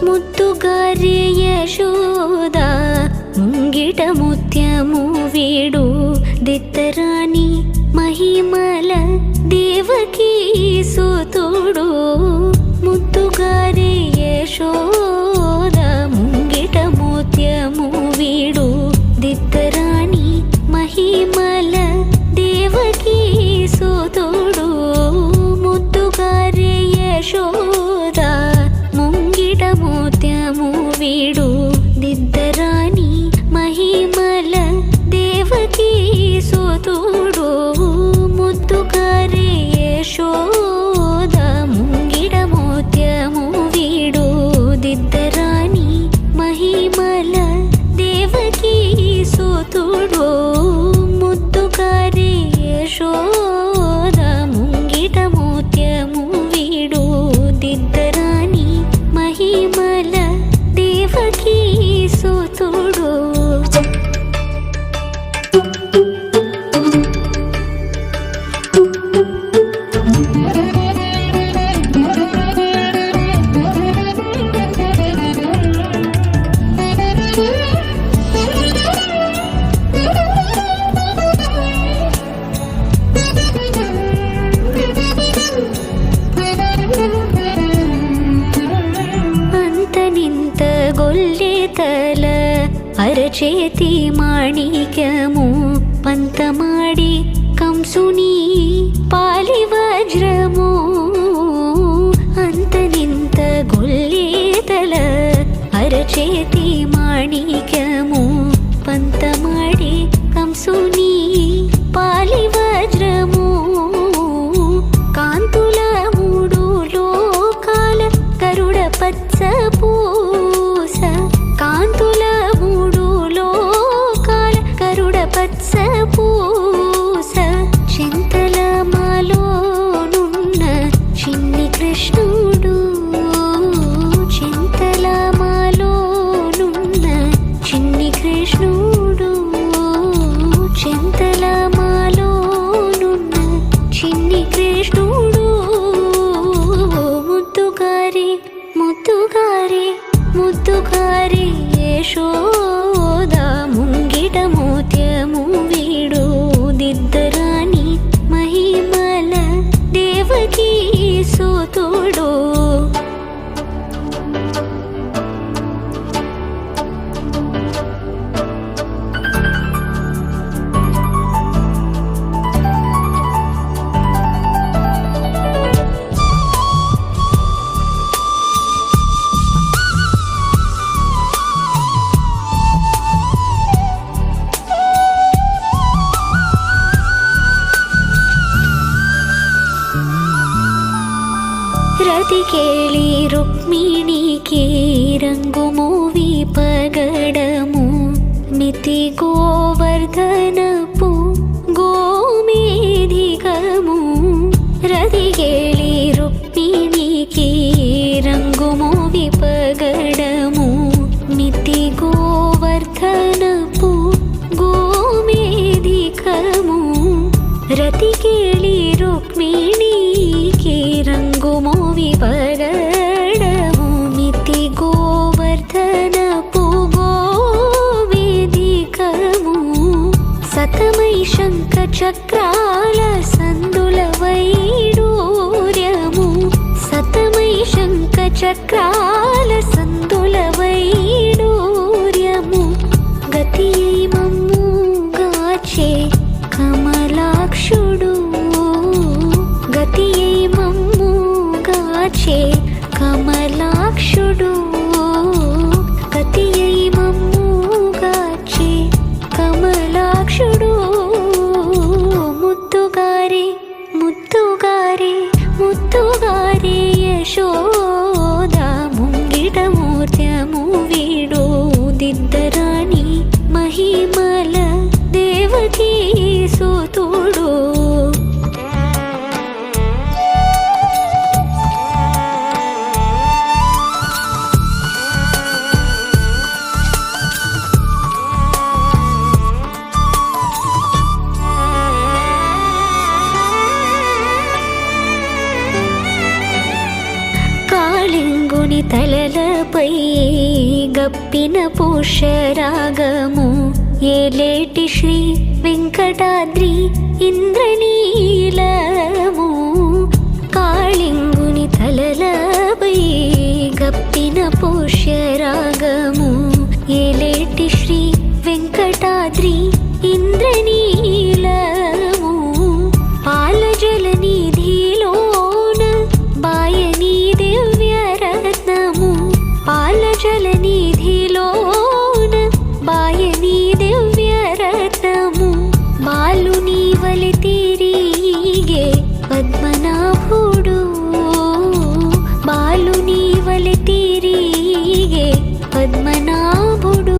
ముద్దుగారే యశోద ముంగిట ముత్యము వీడు దిత్తరాణి మహిమల దేవకీ సుతుడు. ముద్దుగారే యశోద ముంగిట ముత్యము వీడు దిత్తరాణి మహిమల దేవకీ సుతుడు. ముద్దుగారే యశోద ముంగిట ముత్యము వీడు దిద్దరాణి మహిమల దేవకీ సుతుడు. ముద్దుగారే యశోద ముంగిట ముత్యము వీడు దిద్దరాణి మహిమల దేవకీ సుతుడు. ముద్దుగారే యశోద ముంగిట ముత్యము వీడు దిద్దరాణి మహిమల దేవకీ సుతుడు. అంతనింత గొల్లెతల అరచేతి మాణిక్యము పంతమాడి కంసుని పాలి వజ్రము. అంతనింత గొల్లెతల అరచేతి మాణిక్యము పంతమాడి కంసుని పాలి వజ్రము. కాంతుల మూడు లోకాల గరుడ పచ్చ పూస. కాంతుల మూడు లోకాల గరుడ పచ్చ పూస. చింతల మాలోనున్న చిన్ని కృష్ణుడు. చింతల మాలోనున్న చిన్ని కృష్ణుడు. చింతల మాలోనున్న చిన్ని కృష్ణుడు. ముద్దుగారే ముద్దుగారే ముద్దుగారే యశోద ముంగిట ముత్యము వీడు దిద్దరాణి మహిమల దేవకీ సుతుడు. రతి కేళి రుక్మిణికి రంగుము విపగడము. మితి గోవర్ధనపు గోమేధికము. రతి కేళి రుక్మిణికి రంగుము విపగడము. మితి గోవర్ధనపు గోమేధికము. రతి కేళి రుక్మిణికి రంగుము విపగడము. మితి గోవర్ధనపు గోవేదికము. సతమై శంఖ చక్రాల సందుల వైడూర్యము. సతమై శంఖ చక్రాల సందుల వైడూర్యము. గతి మమ్ము గాచే కమలాక్షుడు. గతి మమ్ము గాచే కమలాక్షుడు. గతి మమ్ము గాచే కమలాక్షుడు. ముద్దుగారే ముద్దుగారే ముద్దుగారే యశోద ముంగిట ముత్యము వీడు దిద్దరాణి మహిమల దేవకీ సుతుడు. తలల తలలపై గప్పిన పుష్యరాగము ఏలేటి శ్రీ వెంకటాద్రి ఇంద్రనీలము కాళింగుని తలలపై గప్పిన పుష్యరాగము ఏలేటి శ్రీ వెంకటాద్రి ఇంద్రనీలము పాలజల నిధిలోన బాయని దివ్యరత్నము పాలజల నిధిలోన బాయని దివ్యరత్నము బాలుని వలె తిరిగే పద్మనాభుడు బాలుని వలె తిరిగే పద్మ